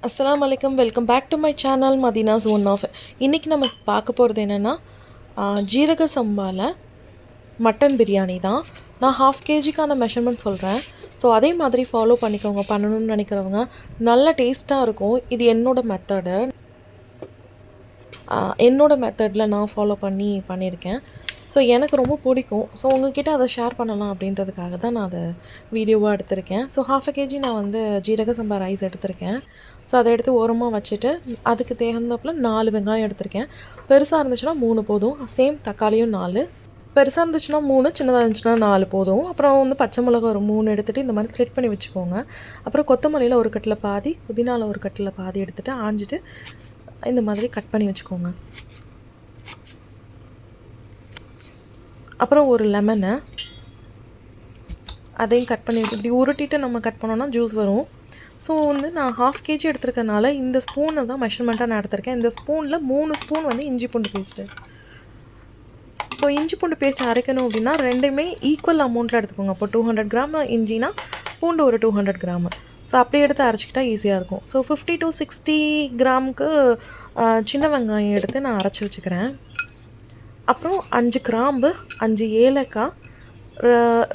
அஸ்ஸலாமு அலைக்கும். Welcome back to my channel Madina's one off. இன்றைக்கி நம்ம பார்க்க போகிறது என்னென்னா ஜீரக சம்பாவில் மட்டன் பிரியாணி தான். நான் 1/2 kgக்கான மெஷர்மெண்ட் சொல்கிறேன். ஸோ அதே மாதிரி ஃபாலோ பண்ணிக்கோங்க. பண்ணணும்னு நினைக்கிறவங்க. நல்ல டேஸ்ட்டாக இருக்கும். இது என்னோட மெத்தடில் நான் ஃபாலோ பண்ணியிருக்கேன். ஸோ எனக்கு ரொம்ப பிடிக்கும். ஸோ உங்ககிட்ட அதை ஷேர் பண்ணலாம் அப்படின்றதுக்காக தான் நான் அதை வீடியோவாக எடுத்திருக்கேன். ஸோ 1/2 kg நான் வந்து ஜீரக சம்பா ரைஸ் எடுத்திருக்கேன். ஸோ அதை எடுத்து ஓரமாக வச்சுட்டு அதுக்கு தகுந்தாப்பில் 4 வெங்காயம் எடுத்திருக்கேன். பெருசாக இருந்துச்சுன்னா 3 போதும். சேம் தக்காளியும் 4. பெருசாக இருந்துச்சுன்னா 3, சின்னதாக இருந்துச்சுன்னா 4 போதும். அப்புறம் வந்து பச்சை மிளகா ஒரு 3 எடுத்துகிட்டு இந்த மாதிரி ஸ்ப்ளிட் பண்ணி வச்சுக்கோங்க. அப்புறம் கொத்தமல்லியில் ஒரு கட்டில் பாதி, புதினாவில் ஒரு கட்டில் பாதி எடுத்துகிட்டு ஆஞ்சிட்டு இந்த மாதிரி கட் பண்ணி வச்சுக்கோங்க. அப்புறம் ஒரு லெமனை அதையும் கட் பண்ணி வச்சு இப்படி உருட்டிட்டு நம்ம கட் பண்ணோன்னா ஜூஸ் வரும். ஸோ வந்து நான் 1/2 kg எடுத்துருக்கனால இந்த ஸ்பூனை தான் மெஷர்மெண்ட்டாக நான் எடுத்திருக்கேன். இந்த ஸ்பூனில் 3 ஸ்பூன் வந்து இஞ்சி பூண்டு பேஸ்ட்டு. ஸோ இஞ்சி பூண்டு பேஸ்ட் அரைக்கணும் அப்படின்னா ரெண்டுமே ஈக்குவல் அமௌண்ட்டில் எடுத்துக்கோங்க. அப்போ 200 கிராம் இஞ்சினா பூண்டு ஒரு 200 கிராம். ஸோ அப்படி எடுத்து அரைச்சிக்கிட்டால் ஈஸியாக இருக்கும். ஸோ 50 to 60 கிராமுக்கு சின்ன வெங்காயம் எடுத்து நான் அரைச்சி வச்சுக்கிறேன். அப்புறம் 5 கிராம்பு, 5 ஏலக்காய்,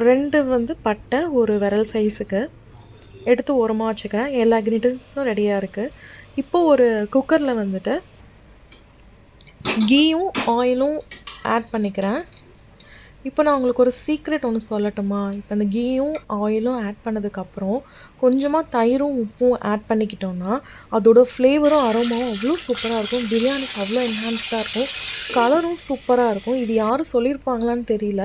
2 வந்து பட்டை ஒரு விரல் சைஸுக்கு எடுத்து ஓரமாக வச்சுக்கிறேன். எல்லா இன்க்ரீடியன்ஸும் ரெடியாக இருக்குது. இப்போது ஒரு குக்கரில் வந்துட்டு கீயும் ஆயிலும் ஆட் பண்ணிக்கிறேன். இப்போ நான் உங்களுக்கு ஒரு சீக்ரெட் ஒன்று சொல்லட்டுமா? இப்போ இந்த கீயும் ஆயிலும் ஆட் பண்ணதுக்கப்புறம் கொஞ்சமாக தயிரும் உப்பும் ஆட் பண்ணிக்கிட்டோன்னா அதோட ஃப்ளேவரும் அரோமாவும் அவ்வளோ சூப்பராக இருக்கும். பிரியாணிக்கு அவ்வளோ என்ஹான்ஸ்டாக இருக்கும். கலரும் சூப்பராக இருக்கும். இது யாரும் சொல்லியிருப்பாங்களான்னு தெரியல.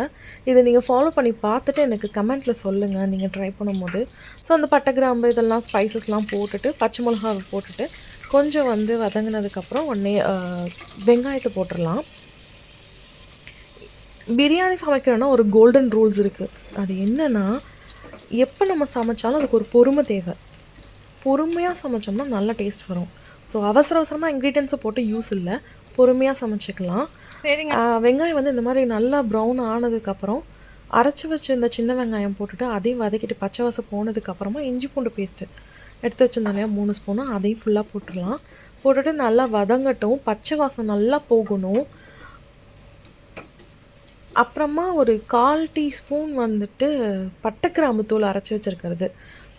இதை நீங்கள் ஃபாலோ பண்ணி பார்த்துட்டு எனக்கு கமெண்ட்டில் சொல்லுங்கள் நீங்கள் ட்ரை பண்ணும்போது. ஸோ அந்த பட்டை கிராம்பு இதெல்லாம் ஸ்பைசஸ்லாம் போட்டுட்டு பச்சை மிளகாவை போட்டுட்டு கொஞ்சம் வந்து வதங்கினதுக்கப்புறம் உடனே வெங்காயத்தை போட்டுடலாம். பிரியாணி சமைக்கிறோன்னா ஒரு கோல்டன் ரூல்ஸ் இருக்குது. அது என்னென்னா எப்போ நம்ம சமைச்சாலும் அதுக்கு ஒரு பொறுமை தேவை. பொறுமையாக சமைச்சோம்னா நல்ல டேஸ்ட் வரும். ஸோ அவசரமாக இன்க்ரீடியன்ஸை போட்டு யூஸ் இல்லை. பொறுமையாக சமைச்சிக்கலாம். சரிங்க. வெங்காயம் வந்து இந்த மாதிரி நல்லா ப்ரௌன் ஆனதுக்கப்புறம் அரைச்சி வச்சு இந்த சின்ன வெங்காயம் போட்டுட்டு அதையும் வதக்கிட்டு பச்சை வாசம் போனதுக்கப்புறமா இஞ்சி பூண்டு பேஸ்ட்டு எடுத்து வச்சுருந்தோம் இல்லையா 3 ஸ்பூனு, அதையும் ஃபுல்லாக போட்டுடலாம். போட்டுட்டு நல்லா வதங்கட்டும். பச்சை வாசம் நல்லா போகணும். அப்புறமா ஒரு 1/4 டீஸ்பூன் வந்துட்டு பட்டை கிராம்பு தூள் அரைச்சி வச்சுருக்கிறது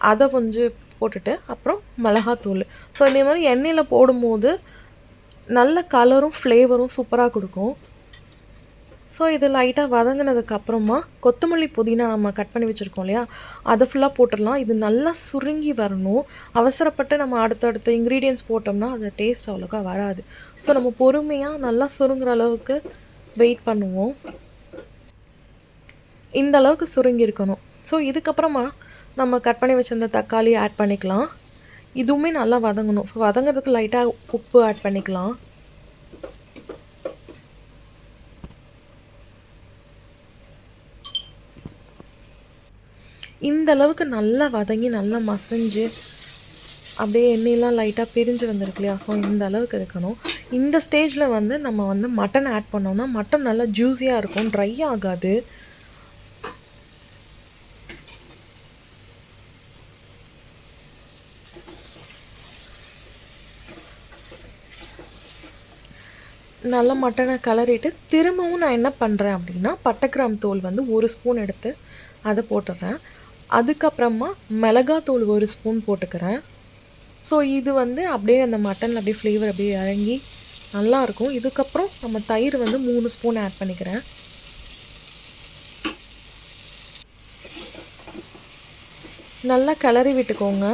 அதை கொஞ்சம் போட்டுட்டு அப்புறம் மிளகாத்தூள். ஸோ இதே மாதிரி எண்ணெயில் போடும்போது நல்ல கலரும் ஃப்ளேவரும் சூப்பராக கொடுக்கும். ஸோ இது லைட்டாக வதங்கினதுக்கப்புறமா கொத்தமல்லி புதினா நம்ம கட் பண்ணி வச்சுருக்கோம் இல்லையா அதை ஃபுல்லாக போட்டுடலாம். இது நல்லா சுருங்கி வரணும். அவசரப்பட்டு நம்ம அடுத்தடுத்த இன்க்ரீடியன்ட்ஸ் போட்டோம்னா அது டேஸ்ட் அவ்வளோக்கா வராது. ஸோ நம்ம பொறுமையாக நல்லா சுருங்குற அளவுக்கு வெயிட் பண்ணுவோம். இந்த அளவுக்கு சுருங்கி இருக்கணும். ஸோ இதுக்கப்புறமா நம்ம கட் பண்ணி வச்சுருந்த தக்காளி ஆட் பண்ணிக்கலாம். இதுவுமே நல்லா வதங்கணும். ஸோ வதங்கிறதுக்கு லைட்டாக உப்பு ஆட் பண்ணிக்கலாம். இந்த அளவுக்கு நல்லா வதங்கி நல்லா மசஞ்சு அப்படியே எண்ணெயெலாம் லைட்டாக பிரிஞ்சு வந்திருக்கு இல்லையா? ஸோ இந்த அளவுக்கு இருக்கணும். இந்த ஸ்டேஜில் வந்து நம்ம வந்து மட்டன் ஆட் பண்ணோம்னா மட்டன் நல்லா ஜூஸியாக இருக்கும், ட்ரை ஆகாது. நல்லா மட்டனை கலரிட்டு திரும்பவும் நான் என்ன பண்ணுறேன் அப்படின்னா பட்டை கிராம்பு தூள் வந்து 1 ஸ்பூன் எடுத்து அதை போட்டுடுறேன். அதுக்கப்புறமா மிளகாத்தூள் 1 ஸ்பூன் போட்டுக்கிறேன். ஸோ இது வந்து அப்படியே அந்த மட்டனில் அப்படியே ஃப்ளேவர் அப்படியே இறங்கி நல்லாயிருக்கும். இதுக்கப்புறம் நம்ம தயிர் வந்து 3 ஸ்பூன் ஆட் பண்ணிக்கிறேன். நல்லா கிளறி விட்டுக்கோங்க.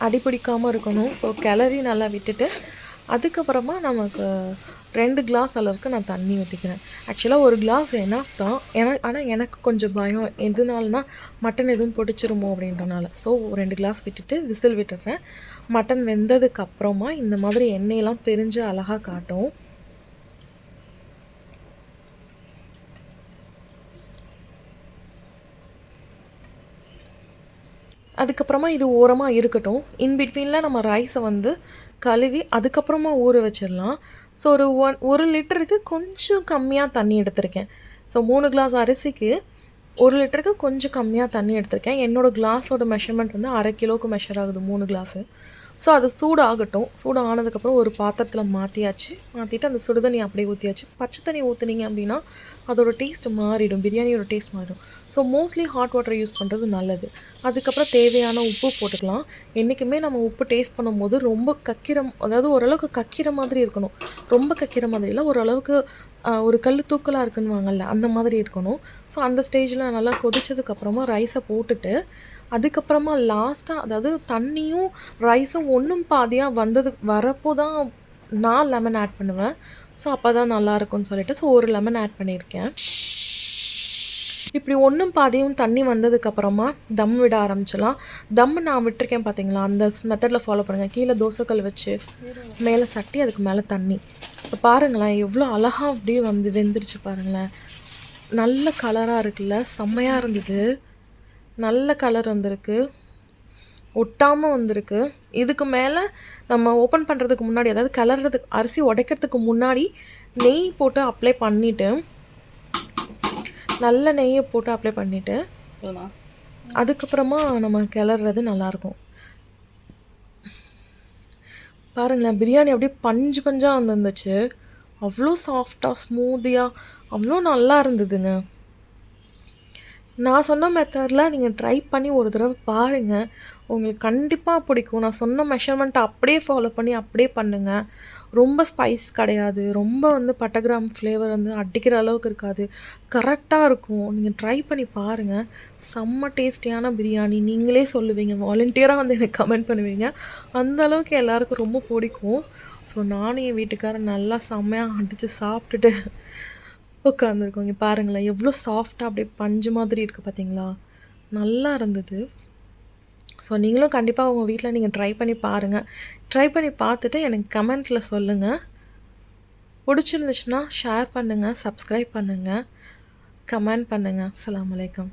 அடி பிடிக்காமல் இருக்கணும். ஸோ கிளறி நல்லா விட்டுட்டு அதுக்கப்புறமா நமக்கு 2 கிளாஸ் அளவுக்கு நான் தண்ணி ஊற்றிக்கிறேன். ஆக்சுவலாக 1 கிளாஸ் எனாஃப் தான். ஆனால் எனக்கு கொஞ்சம் பயம் எதுனாலனா மட்டன் எதுவும் பிடிச்சிருமோ அப்படின்றனால. ஸோ 2 கிளாஸ் விட்டுட்டு விசில் விட்டுடுறேன். மட்டன் வெந்ததுக்கப்புறமா இந்த மாதிரி எண்ணெயெல்லாம் பிரிஞ்சு அழகாக காட்டும். அதுக்கப்புறமா இது ஓரமாக இருக்கட்டும். இன்பிட்வீனில் நம்ம ரைஸை வந்து கழுவி அதுக்கப்புறமா ஊற வச்சிடலாம். ஸோ ஒரு 1 லிட்டருக்கு கொஞ்சம் கம்மியாக தண்ணி எடுத்திருக்கேன். ஸோ 3 கிளாஸ் அரிசிக்கு 1 லிட்டருக்கு கொஞ்சம் கம்மியாக தண்ணி எடுத்திருக்கேன். என்னோடய கிளாஸோட மெஷர்மெண்ட் வந்து 1/2 கிலோவுக்கு மெஷர் ஆகுது 3 கிளாஸு. ஸோ அது சூடாகட்டும். சூடு ஆனதுக்கப்புறம் ஒரு பாத்திரத்தில் மாற்றியாச்சு. மாற்றிட்டு அந்த சுடு தண்ணி அப்படியே ஊற்றியாச்சு. பச்சை தண்ணி ஊற்றுனீங்க அப்படின்னா அதோட டேஸ்ட் மாறிடும். பிரியாணியோட டேஸ்ட் மாறிடும். So mostly hot water use பண்ணுறது நல்லது. அதுக்கப்புறம் தேவையான உப்பு போட்டுக்கலாம். என்றைக்குமே நம்ம உப்பு டேஸ்ட் பண்ணும்போது ரொம்ப அதாவது ஓரளவுக்கு கக்கிற மாதிரி இருக்கணும். ரொம்ப கக்கிற மாதிரி இல்லை, ஓரளவுக்கு ஒரு கல் தூக்கலாக இருக்குன்னுவாங்கல்ல, அந்த மாதிரி இருக்கணும். ஸோ அந்த ஸ்டேஜில் நல்லா கொதிச்சதுக்கப்புறமா ரைஸை போட்டுட்டு, அதுக்கப்புறமா லாஸ்ட்டாக அதாவது தண்ணியும் ரைஸும் ஒன்றும் பாதியாக வரப்போ தான் நான் லெமன் ஆட் பண்ணுவேன். ஸோ அப்போ தான் நல்லாயிருக்கும்னு சொல்லிட்டு ஸோ ஒரு லெமன் ஆட் பண்ணியிருக்கேன். இப்படி ஒன்றும் பாதியும் தண்ணி வந்ததுக்கப்புறமா தம் விட ஆரம்பிச்சிடலாம். தம் நான் விட்டுருக்கேன் பார்த்தீங்களா, அந்த மெத்தடில் ஃபாலோ பண்ணுங்கள். கீழே தோசைக்கல் வச்சு மேலே சட்டி, அதுக்கு மேலே தண்ணி. இப்போ பாருங்களேன் எவ்வளோ அழகாக அப்படியே வெந்துருச்சு பாருங்களேன். நல்ல கலராக இருக்குல்ல, செம்மையாக இருந்தது. நல்ல கலர் வந்திருக்கு, ஒட்டாமல் வந்திருக்கு. இதுக்கு மேலே நம்ம ஓப்பன் பண்ணுறதுக்கு முன்னாடி, அதாவது அரிசி உடைக்கிறதுக்கு முன்னாடி நெய் போட்டு அப்ளை பண்ணிவிட்டு, நல்ல நெய்யை போட்டு அப்ளை பண்ணிவிட்டு அதுக்கப்புறமா நம்ம கிளறது நல்லாயிருக்கும். பாருங்களேன் பிரியாணி அப்படியே பஞ்சு பஞ்சாக வந்துருந்துச்சு. அவ்வளோ சாஃப்டாக ஸ்மூத்தியாக அவ்வளோ நல்லா இருந்ததுங்க. நான் சொன்ன மெத்தடில் நீங்கள் ட்ரை பண்ணி ஒரு தடவை பாருங்கள், உங்களுக்கு கண்டிப்பாக பிடிக்கும். நான் சொன்ன மெஷர்மெண்ட்டை அப்படியே ஃபாலோ பண்ணி அப்படியே பண்ணுங்கள். ரொம்ப ஸ்பைஸ் கிடையாது, ரொம்ப பட்டை கிராம் ஃப்ளேவர் அடிக்கிற அளவுக்கு இருக்காது, கரெக்டாக இருக்கும். நீங்கள் ட்ரை பண்ணி பாருங்கள். செம்ம டேஸ்டியான பிரியாணி, நீங்களே சொல்லுவீங்க, வாலண்டியராக எனக்கு கமெண்ட் பண்ணுவீங்க. அந்த அளவுக்கு எல்லாருக்கும் ரொம்ப பிடிக்கும். ஸோ நானும் என் வீட்டுக்காரர் நல்லா செம்மையாக அடித்து சாப்பிட்டுட்டு உட்காந்துருக்கோம். இங்கே பாருங்களேன் எவ்வளோ சாஃப்டாக அப்படியே பஞ்சு மாதிரி இருக்குது பார்த்தீங்களா, நல்லா இருந்தது. ஸோ நீங்களும் கண்டிப்பாக உங்கள் வீட்டில் நீங்கள் ட்ரை பண்ணி பாருங்கள். ட்ரை பண்ணி பார்த்துட்டு எனக்கு கமெண்ட்டில் சொல்லுங்கள். பிடிச்சிருந்துச்சுன்னா ஷேர் பண்ணுங்கள், சப்ஸ்கிரைப் பண்ணுங்கள், கமெண்ட் பண்ணுங்கள். அஸ்ஸலாமு அலைக்கும்.